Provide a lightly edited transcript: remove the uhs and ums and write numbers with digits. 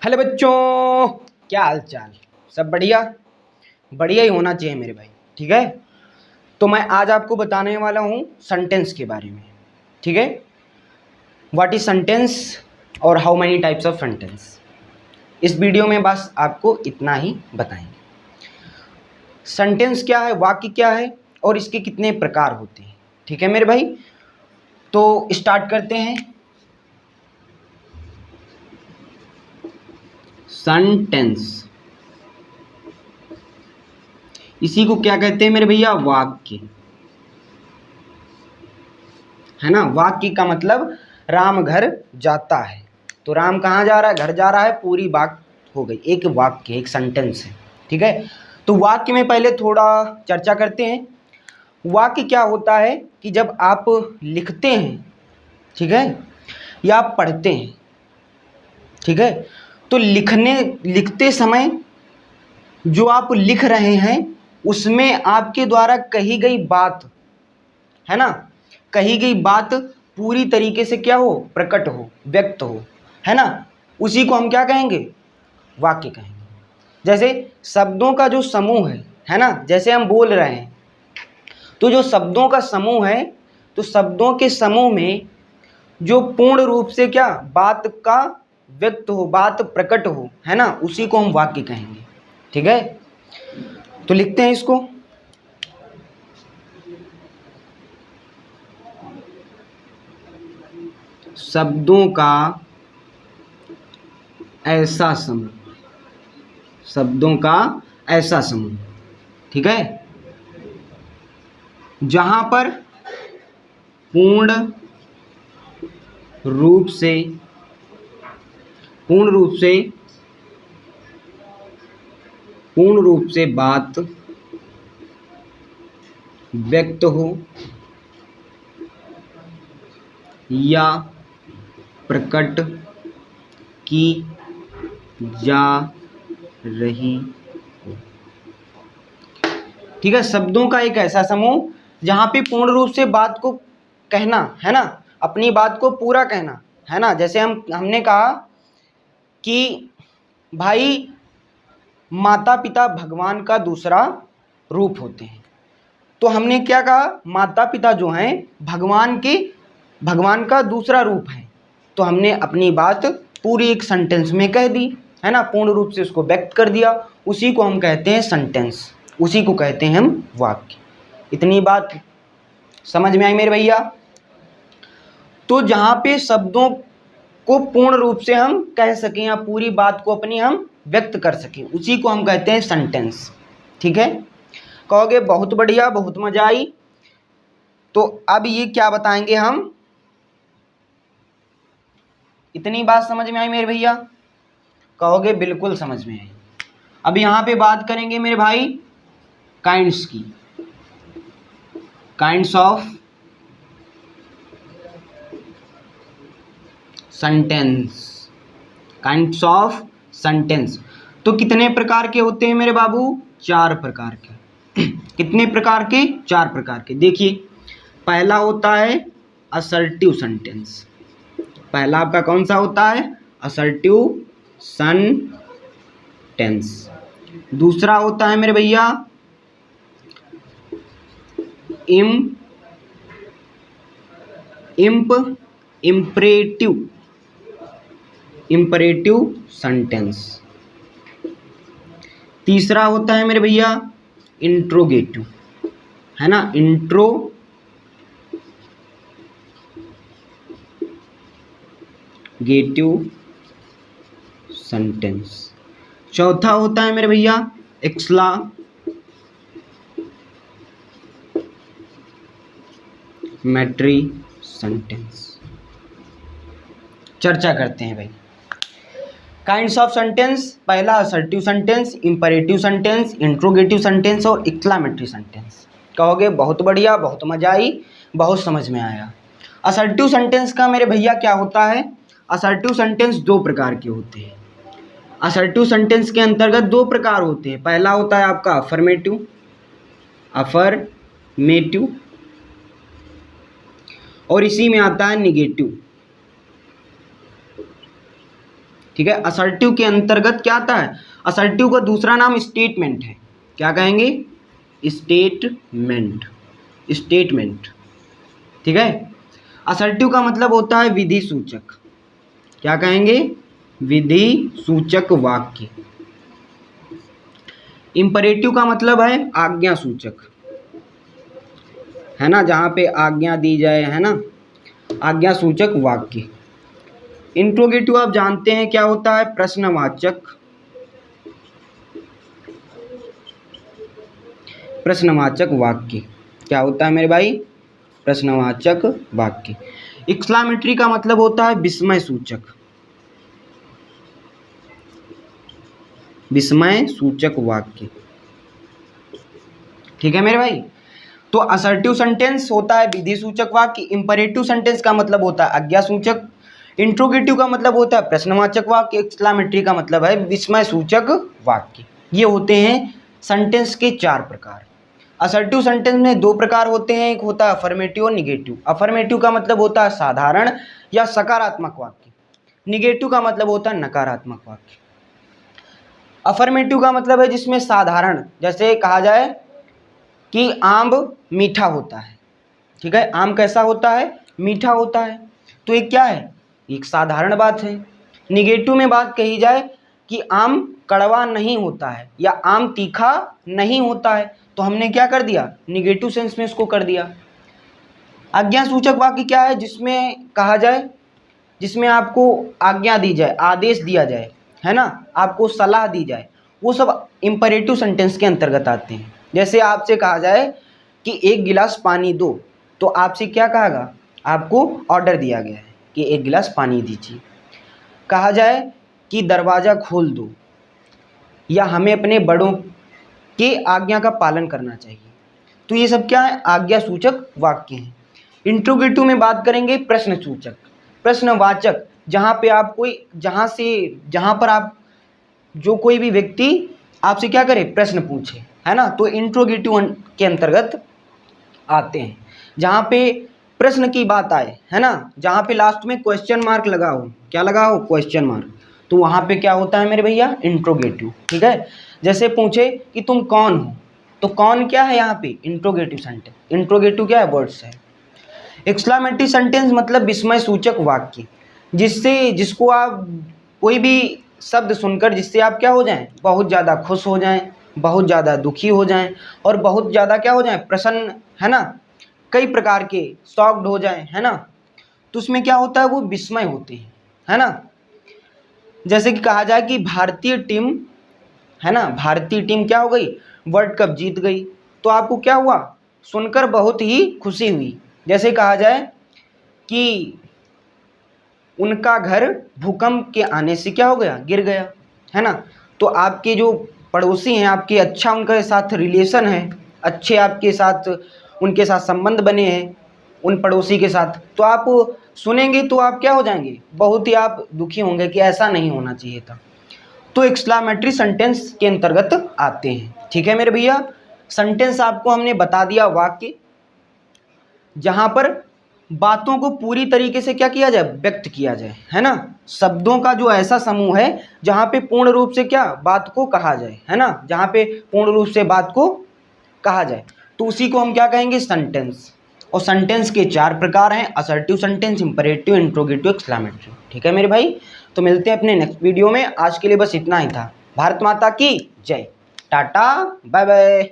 Hello बच्चों, क्या हाल चाल। सब बढ़िया बढ़िया ही होना चाहिए मेरे भाई। ठीक है, तो मैं आज आपको बताने वाला हूँ सेंटेंस के बारे में। ठीक है, व्हाट इज सेंटेंस और how many types of sentence. इस वीडियो में बस आपको इतना ही बताएंगे। सेंटेंस क्या है, वाक्य क्या है और इसके कितने प्रकार होते हैं। ठीक है मेरे भाई, तो स्टार्ट करते हैं। सेंटेंस, इसी को क्या कहते हैं मेरे भैया, वाक्य। है ना, वाक्य का मतलब राम घर जाता है। तो राम कहाँ जा रहा है, घर जा रहा है, पूरी बात हो गई, एक वाक्य, एक सेंटेंस है। ठीक है, तो वाक्य में पहले थोड़ा चर्चा करते हैं। वाक्य क्या होता है कि जब आप लिखते हैं, ठीक है, या आप पढ़ते हैं, ठीक है, तो लिखते समय जो आप लिख रहे हैं उसमें आपके द्वारा कही गई बात, है ना, कही गई बात पूरी तरीके से क्या हो, प्रकट हो, व्यक्त हो, है ना, उसी को हम क्या कहेंगे, वाक्य कहेंगे। जैसे शब्दों का जो समूह है ना, जैसे हम बोल रहे हैं तो जो शब्दों का समूह है, तो शब्दों के समूह में जो पूर्ण रूप से क्या बात का व्यक्त हो, बात प्रकट हो, है ना, उसी को हम वाक्य कहेंगे। ठीक है, तो लिखते हैं इसको। शब्दों का ऐसा समूह, शब्दों का ऐसा समूह, ठीक है, जहां पर पूर्ण रूप से पूर्ण रूप से पूर्ण रूप से बात व्यक्त हो या प्रकट की जा रही हो। ठीक है, शब्दों का एक ऐसा समूह जहां पे पूर्ण रूप से बात को कहना, है ना, अपनी बात को पूरा कहना, है ना। जैसे हमने कहा कि भाई माता पिता भगवान का दूसरा रूप होते हैं, तो हमने क्या कहा, माता पिता जो हैं भगवान का दूसरा रूप है। तो हमने अपनी बात पूरी एक सेंटेंस में कह दी, है ना, पूर्ण रूप से उसको व्यक्त कर दिया। उसी को हम कहते हैं सेंटेंस, उसी को कहते हैं हम वाक्य। इतनी बात समझ में आई मेरे भैया। तो जहाँ पे शब्दों को पूर्ण रूप से हम कह सकें या पूरी बात को अपनी हम व्यक्त कर सकें, उसी को हम कहते हैं सेंटेंस। ठीक है, कहोगे बहुत बढ़िया, बहुत मजा आई। तो अब ये क्या बताएंगे हम, इतनी बात समझ में आई मेरे भैया, कहोगे बिल्कुल समझ में आई। अब यहाँ पे बात करेंगे मेरे भाई काइंड्स की, kinds of sentence, kinds of sentence. तो कितने प्रकार के होते हैं मेरे बाबू, 4 प्रकार के। कितने प्रकार के, 4 प्रकार के। देखिए, पहला होता है असर्टिव सेंटेंस। पहला आपका कौन सा होता है, असर्टिव सेंटेंस। दूसरा होता है मेरे भैया इम्परेटिव सेंटेंस। तीसरा होता है मेरे भैया इंट्रोगेटिव, है ना, इंट्रोगेटिव सेंटेंस। चौथा होता है मेरे भैया एक्सक्लामेटरी सेंटेंस। चर्चा करते हैं भाई, काइंड्स ऑफ सेंटेंस। पहला assertive sentence, imperative sentence, interrogative sentence और एक्सक्लामेटरी सेंटेंस। कहोगे बहुत बढ़िया, बहुत मजा आई, बहुत समझ में आया। असर्टिव सेंटेंस का मेरे भैया क्या होता है, असर्टिव सेंटेंस 2 प्रकार के होते हैं। असर्टिव सेंटेंस के अंतर्गत 2 प्रकार होते हैं। पहला होता है आपका अफर्मेटिव और इसी में आता है निगेटिव। ठीक है। असर्टिव के अंतर्गत क्या आता है, असर्टिव का दूसरा नाम स्टेटमेंट है। क्या कहेंगे, स्टेटमेंट, स्टेटमेंट, ठीक है। असर्टिव का मतलब होता है विधि सूचक। क्या कहेंगे, विधि सूचक वाक्य। इंपरेटिव का मतलब है आज्ञा सूचक, है ना, जहाँ पे आज्ञा दी जाए, है ना, आज्ञा सूचक वाक्य। इंट्रोगेटिव आप जानते हैं क्या होता है, प्रश्नवाचक, प्रश्नवाचक वाक्य। क्या होता है मेरे भाई, प्रश्नवाचक वाक्य। एक्सक्लामेटरी का मतलब होता है विस्मय सूचक, विस्मय सूचक वाक्य, ठीक है मेरे भाई। तो असर्टिव सेंटेंस होता है विधि सूचक वाक्य, इंपरेटिव सेंटेंस का मतलब होता है आज्ञा सूचक, इंट्रोगेटिव का मतलब होता है प्रश्नवाचक वाक्य, एक्सक्लामेटरी का मतलब है विस्मय सूचक वाक्य। ये होते हैं सेंटेंस के 4 प्रकार। असर्टिव सेंटेंस में 2 प्रकार होते हैं, एक होता है अफर्मेटिव और निगेटिव। अफर्मेटिव का मतलब होता है साधारण या सकारात्मक वाक्य, निगेटिव का मतलब होता है नकारात्मक वाक्य। अफर्मेटिव का मतलब है जिसमें साधारण, जैसे कहा जाए कि आम मीठा होता है, ठीक है, आम कैसा होता है, मीठा होता है, तो ये क्या है, एक साधारण बात है। निगेटिव में बात कही जाए कि आम कड़वा नहीं होता है या आम तीखा नहीं होता है, तो हमने क्या कर दिया, निगेटिव सेंस में इसको कर दिया। आज्ञा सूचक वाक्य क्या है, जिसमें कहा जाए, जिसमें आपको आज्ञा दी जाए, आदेश दिया जाए, है ना, आपको सलाह दी जाए, वो सब इंपरेटिव सेंटेंस के अंतर्गत आते हैं। जैसे आपसे कहा जाए कि 1 गिलास पानी दो, तो आपसे क्या कहेगा, आपको ऑर्डर दिया गया है कि 1 गिलास पानी दीजिए। कहा जाए कि दरवाज़ा खोल दो, या हमें अपने बड़ों के आज्ञा का पालन करना चाहिए, तो ये सब क्या है, आज्ञा सूचक वाक्य हैं। इंट्रोगेटिव में बात करेंगे प्रश्न सूचक, प्रश्नवाचक, जहाँ पे आप कोई, जहाँ पर आप, जो कोई भी व्यक्ति आपसे क्या करे, प्रश्न पूछे, है ना, तो इंट्रोगेटिव के अंतर्गत आते हैं। जहाँ पे प्रश्न की बात आए, है ना, जहाँ पे लास्ट में क्वेश्चन मार्क लगा हो, क्या लगा हो, क्वेश्चन मार्क, तो वहाँ पे क्या होता है मेरे भैया, इंट्रोगेटिव, ठीक है। जैसे पूछे कि तुम कौन हो, तो कौन क्या है यहाँ पे, इंट्रोगेटिव सेंटेंस, इंट्रोगेटिव क्या है, वर्ड्स है। एक्सक्लामेटरी सेंटेंस मतलब विस्मय सूचक वाक्य, जिसको आप कोई भी शब्द सुनकर जिससे आप क्या हो जाएं, बहुत ज़्यादा खुश हो जाएं, बहुत ज़्यादा दुखी हो जाएं, और बहुत ज़्यादा क्या हो जाएं, प्रसन्न, है ना, कई प्रकार के शॉक्ड हो जाएं, है ना, तो उसमें क्या होता है, वो विस्मय होते हैं, है ना। जैसे कि कहा जाए कि भारतीय टीम, है ना, भारतीय टीम क्या हो गई, वर्ल्ड कप जीत गई, तो आपको क्या हुआ, सुनकर बहुत ही खुशी हुई। जैसे कहा जाए कि उनका घर भूकंप के आने से क्या हो गया, गिर गया, है ना, तो आपके जो पड़ोसी हैं, आपके अच्छा उनके साथ रिलेशन है, अच्छे आपके साथ उनके साथ संबंध बने हैं उन पड़ोसी के साथ, तो आप सुनेंगे तो आप क्या हो जाएंगे, बहुत ही आप दुखी होंगे कि ऐसा नहीं होना चाहिए था। तो एक्सक्लामेटरी सेंटेंस के अंतर्गत आते हैं, ठीक है मेरे भैया। सेंटेंस आपको हमने बता दिया, वाक्य जहाँ पर बातों को पूरी तरीके से क्या किया जाए, व्यक्त किया जाए, है ना, शब्दों का जो ऐसा समूह है जहाँ पे पूर्ण रूप से क्या बात को कहा जाए, है ना, जहाँ पे पूर्ण रूप से बात को कहा जाए, तो उसी को हम क्या कहेंगे, सेंटेंस। और सेंटेंस के 4 प्रकार हैं, assertive sentence, imperative, interrogative, exclamatory, ठीक है मेरे भाई। तो मिलते हैं अपने नेक्स्ट वीडियो में, आज के लिए बस इतना ही था। भारत माता की जय, टाटा, बाय बाय।